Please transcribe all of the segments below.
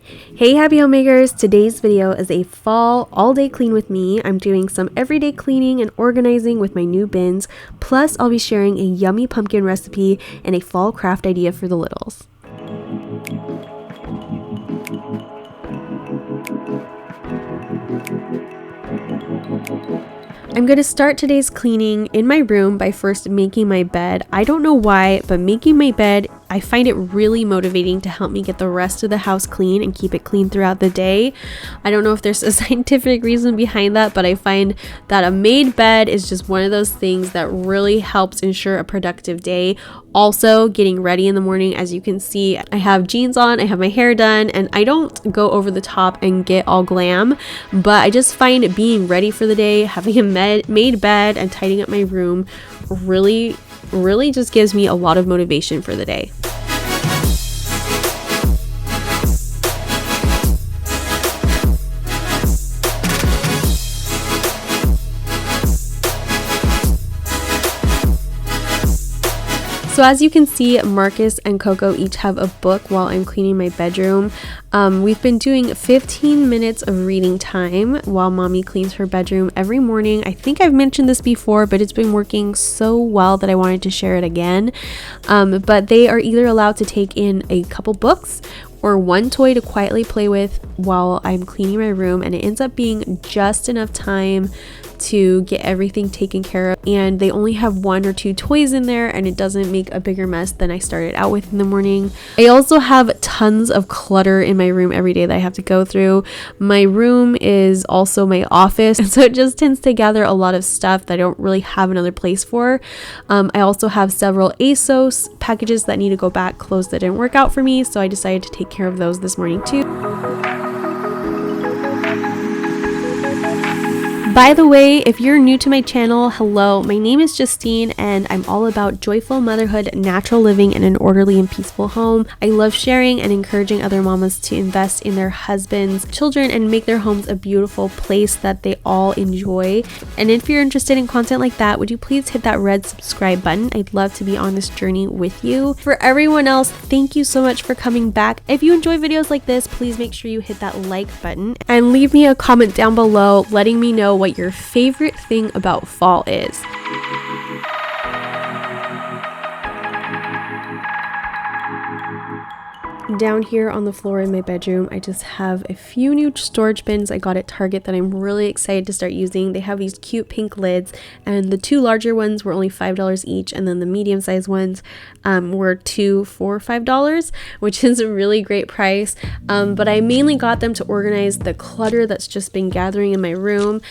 Hey happy homemakers, today's video is a fall all day clean with me. I'm doing some everyday cleaning and organizing with my new bins, plus I'll be sharing a yummy pumpkin recipe and a fall craft idea for the littles. I'm going to start today's cleaning in my room by first making my bed. I don't know why, but making my bed, I find it really motivating to help me get the rest of the house clean and keep it clean throughout the day. I don't know if there's a scientific reason behind that, but I find that a made bed is just one of those things that really helps ensure a productive day. Also, getting ready in the morning, as you can see, I have jeans on, I have my hair done, and I don't go over the top and get all glam, but I just find being ready for the day, having a made bed and tidying up my room really just gives me a lot of motivation for the day. So as you can see, Marcus and Coco each have a book while I'm cleaning my bedroom. We've been doing 15 minutes of reading time while mommy cleans her bedroom every morning. I think I've mentioned this before, but it's been working so well that I wanted to share it again. But they are either allowed to take in a couple books or one toy to quietly play with while I'm cleaning my room, and it ends up being just enough time to get everything taken care of, and they only have 1 or 2 toys in there and it doesn't make a bigger mess than I started out with in the morning. I also have tons of clutter in my room every day that I have to go through. My room is also my office, and so it just tends to gather a lot of stuff that I don't really have another place for. I also have several ASOS packages that need to go back, clothes that didn't work out for me, so I decided to take care of those this morning too. By the way, if you're new to my channel, hello, my name is Justine and I'm all about joyful motherhood, natural living, and an orderly and peaceful home. I love sharing and encouraging other mamas to invest in their husbands, children, and make their homes a beautiful place that they all enjoy. And if you're interested in content like that, would you please hit that red subscribe button? I'd love to be on this journey with you. For everyone else, thank you so much for coming back. If you enjoy videos like this, please make sure you hit that like button and leave me a comment down below letting me know what your favorite thing about fall is. Down here on the floor in my bedroom, I just have a few new storage bins I got at Target that I'm really excited to start using. They have these cute pink lids, and the 2 larger ones were only $5 each, and then the medium-sized ones were 2 for $5, which is a really great price. But I mainly got them to organize the clutter that's just been gathering in my room.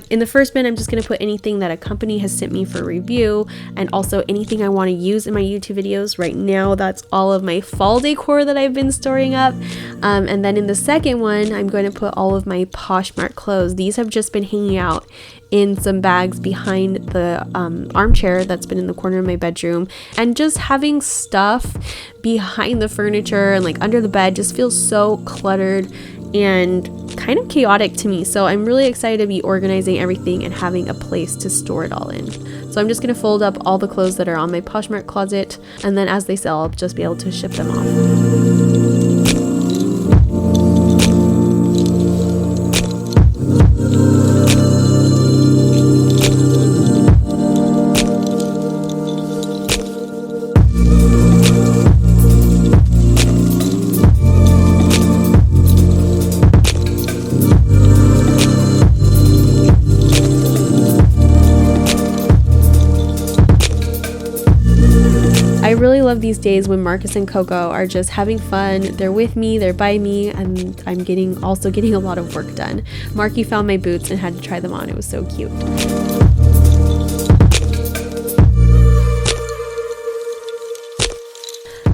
In the first bin, I'm just going to put anything that a company has sent me for review, and also anything I want to use in my YouTube videos. Right now, that's all of my fall decor that I've been storing up, and then in the second one I'm going to put all of my Poshmark clothes. These have just been hanging out in some bags behind the armchair that's been in the corner of my bedroom, and just having stuff behind the furniture and like under the bed just feels so cluttered and kind of chaotic to me. So I'm really excited to be organizing everything and having a place to store it all in. So I'm just going to fold up all the clothes that are on my Poshmark closet, and then as they sell, I'll just be able to ship them off. I really love these days when Marcus and Coco are just having fun. They're with me, they're by me, and I'm also getting a lot of work done. Marky found my boots and had to try them on. It was so cute.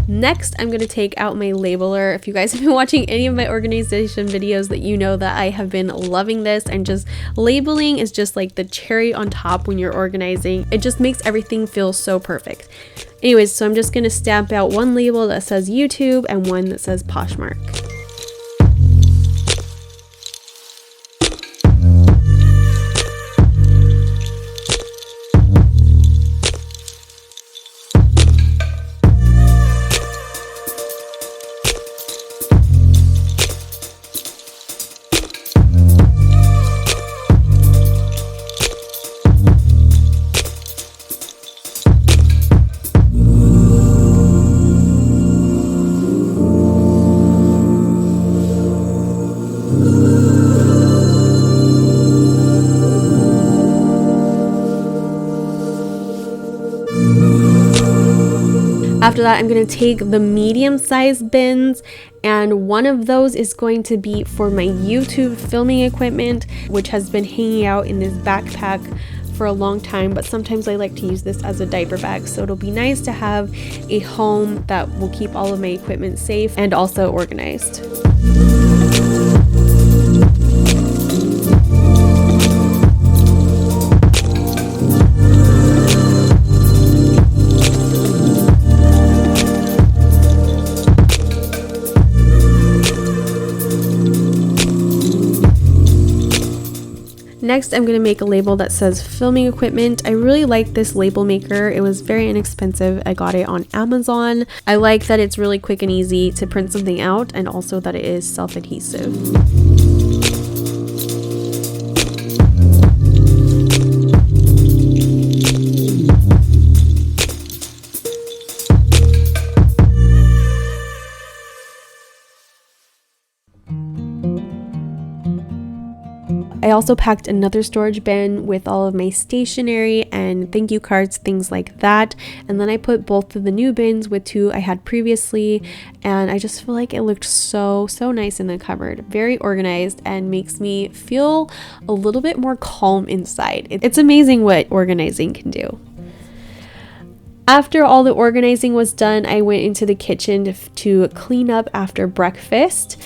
Next, I'm going to take out my labeler. If you guys have been watching any of my organization videos, that you know that I have been loving this, and just labeling is just like the cherry on top when you're organizing. It just makes everything feel so perfect. Anyways, so I'm just going to stamp out one label that says YouTube and one that says Poshmark. After that, I'm going to take the medium-sized bins, and one of those is going to be for my YouTube filming equipment, which has been hanging out in this backpack for a long time, but sometimes I like to use this as a diaper bag, so it'll be nice to have a home that will keep all of my equipment safe and also organized. Next, I'm going to make a label that says filming equipment. I really like this label maker. It was very inexpensive. I got it on Amazon. I like that it's really quick and easy to print something out, and also that it is self-adhesive. I also packed another storage bin with all of my stationery and thank you cards, things like that. And then I put both of the new bins with two I had previously, and I just feel like it looked so nice in the cupboard. Very organized and makes me feel a little bit more calm inside. It's amazing what organizing can do. After all the organizing was done, I went into the kitchen to clean up after breakfast.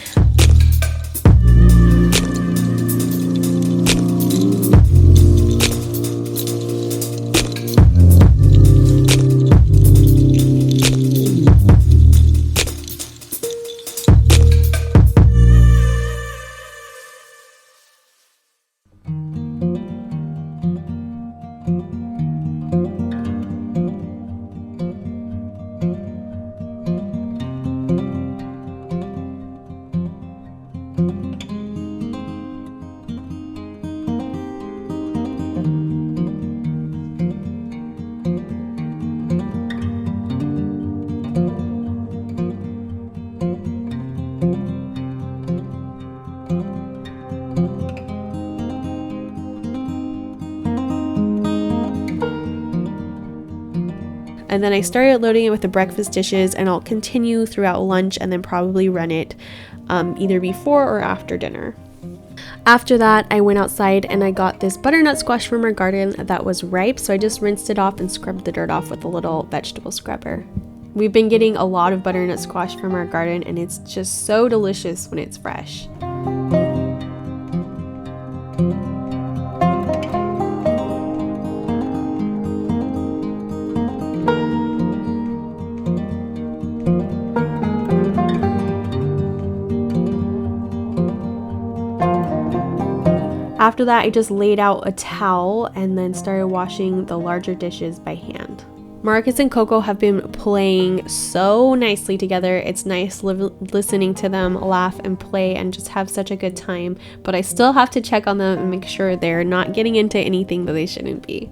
And then I started loading it with the breakfast dishes, and I'll continue throughout lunch and then probably run it either before or after dinner. After that, I went outside and I got this butternut squash from our garden that was ripe, so I just rinsed it off and scrubbed the dirt off with a little vegetable scrubber. We've been getting a lot of butternut squash from our garden, and it's just so delicious when it's fresh. After that, I just laid out a towel and then started washing the larger dishes by hand. Marcus and Coco have been playing so nicely together. It's nice listening to them laugh and play and just have such a good time, but I still have to check on them and make sure they're not getting into anything that they shouldn't be.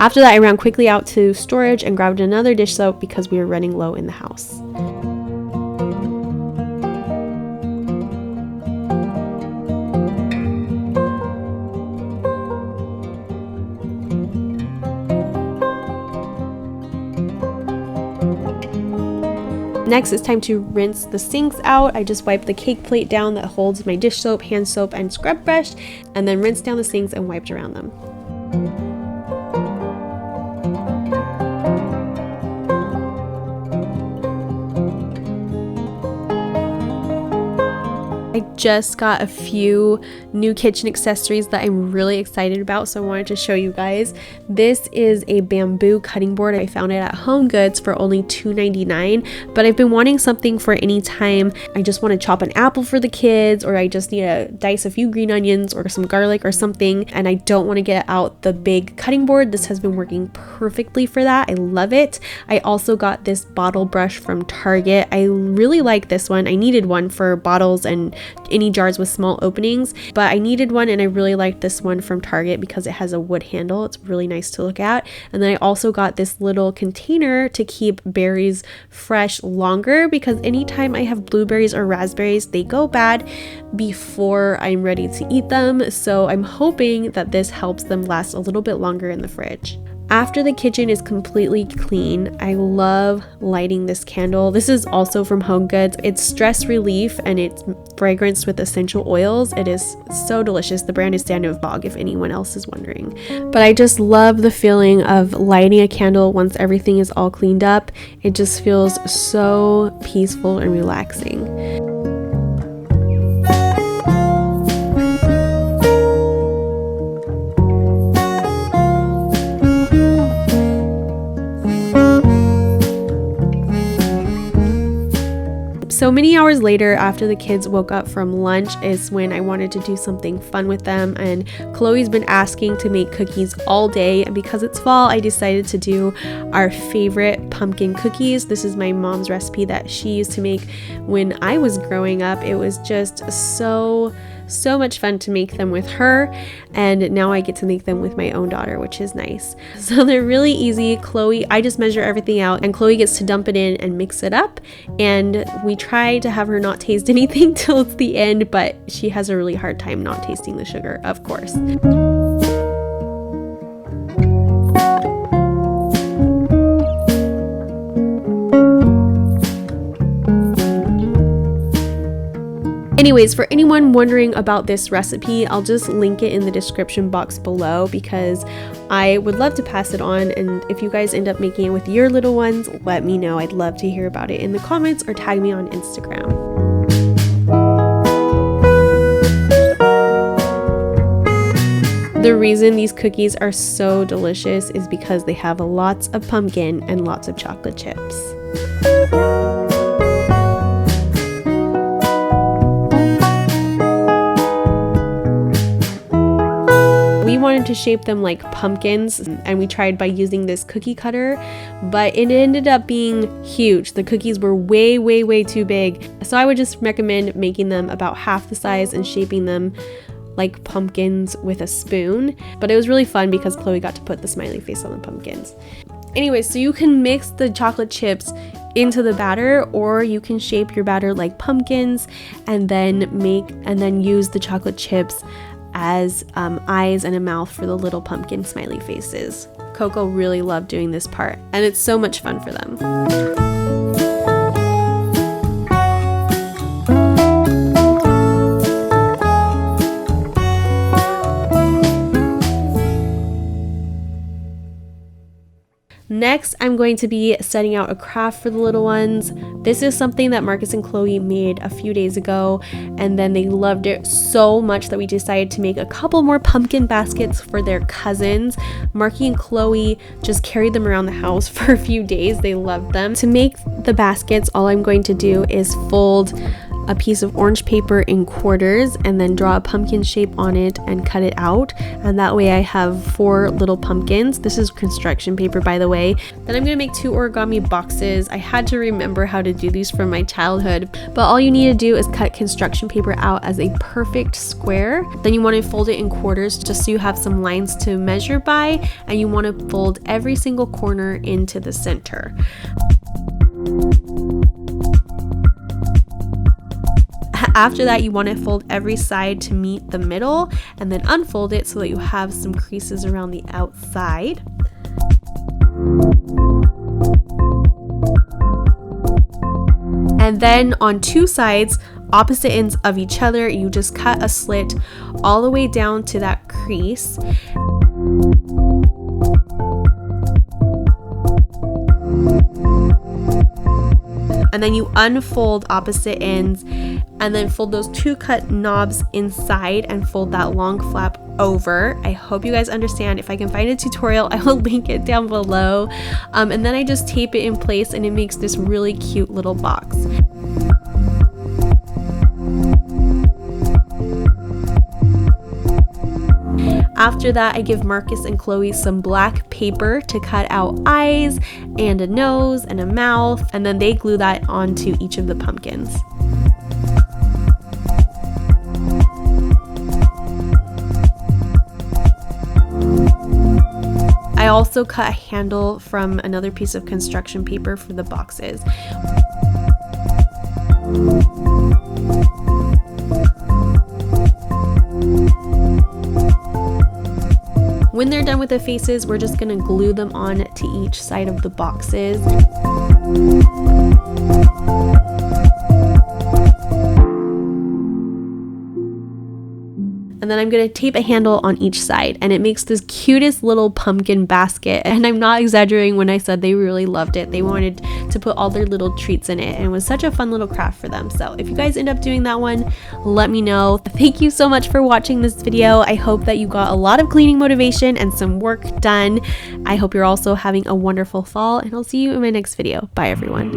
After that, I ran quickly out to storage and grabbed another dish soap because we were running low in the house. Next, it's time to rinse the sinks out. I just wiped the cake plate down that holds my dish soap, hand soap, and scrub brush, and then rinsed down the sinks and wiped around them. I I just got a few new kitchen accessories that I'm really excited about, so I wanted to show you guys. This is a bamboo cutting board. I found it at Home Goods for only $2.99, but I've been wanting something for any time I just want to chop an apple for the kids, or I just need to dice a few green onions or some garlic or something, and I don't want to get out the big cutting board. This has been working perfectly for that. I love it. I also got this bottle brush from Target. I really like this one. I needed one for bottles and any jars with small openings, but I needed one, and I really liked this one from Target because it has a wood handle. It's really nice to look at. And then I also got this little container to keep berries fresh longer, because anytime I have blueberries or raspberries, they go bad before I'm ready to eat them. So I'm hoping that this helps them last a little bit longer in the fridge. After the kitchen is completely clean, I love lighting this candle. This is also from Home Goods. It's stress relief and it's fragranced with essential oils. It is so delicious. The brand is Stand of Bog, if anyone else is wondering. But I just love the feeling of lighting a candle once everything is all cleaned up. It just feels so peaceful and relaxing. So many hours later, after the kids woke up from lunch, is when I wanted to do something fun with them, and Chloe's been asking to make cookies all day, and because it's fall, I decided to do our favorite pumpkin cookies. This is my mom's recipe that she used to make when I was growing up. It was just so much fun to make them with her, and now I get to make them with my own daughter, which is nice. So they're really easy. I just measure everything out, and Chloe gets to dump it in and mix it up, and we try to have her not taste anything till it's the end, but she has a really hard time not tasting the sugar, of course. Anyways, for anyone wondering about this recipe, I'll just link it in the description box below, because I would love to pass it on, and if you guys end up making it with your little ones, let me know. I'd love to hear about it in the comments or tag me on Instagram. The reason these cookies are so delicious is because they have lots of pumpkin and lots of chocolate chips. We wanted to shape them like pumpkins, and we tried by using this cookie cutter, but it ended up being huge. The cookies were way too big. So I would just recommend making them about half the size and shaping them like pumpkins with a spoon. But it was really fun because Chloe got to put the smiley face on the pumpkins. Anyway, so you can mix the chocolate chips into the batter, or you can shape your batter like pumpkins and then use the chocolate chips as eyes and a mouth for the little pumpkin smiley faces. Coco really loved doing this part, and it's so much fun for them. Next, I'm going to be setting out a craft for the little ones. This is something that Marcus and Chloe made a few days ago, and then they loved it so much that we decided to make a couple more pumpkin baskets for their cousins. Marky and Chloe just carried them around the house for a few days. They loved them. To make the baskets, all I'm going to do is fold a piece of orange paper in quarters and then draw a pumpkin shape on it and cut it out, and that way I have 4 little pumpkins. This is construction paper, by the way. Then I'm gonna make 2 origami boxes. I had to remember how to do these from my childhood, but all you need to do is cut construction paper out as a perfect square. Then you want to fold it in quarters just so you have some lines to measure by, and you want to fold every single corner into the center. After that, you want to fold every side to meet the middle, and then unfold it so that you have some creases around the outside. And then on 2 sides, opposite ends of each other, you just cut a slit all the way down to that crease. and then you unfold opposite ends and then fold those 2 cut knobs inside and fold that long flap over. I hope you guys understand. If I can find a tutorial, I will link it down below. And then I just tape it in place and it makes this really cute little box. After that, I give Marcus and Chloe some black paper to cut out eyes and a nose and a mouth, and then they glue that onto each of the pumpkins. I also cut a handle from another piece of construction paper for the boxes. When they're done with the faces, we're just gonna glue them on to each side of the boxes. And then I'm gonna tape a handle on each side, and it makes this cutest little pumpkin basket. And I'm not exaggerating when I said they really loved it. They wanted to put all their little treats in it, and it was such a fun little craft for them. So if you guys end up doing that one, let me know. Thank you so much for watching this video. I hope that you got a lot of cleaning motivation and some work done. I hope you're also having a wonderful fall, and I'll see you in my next video. Bye everyone.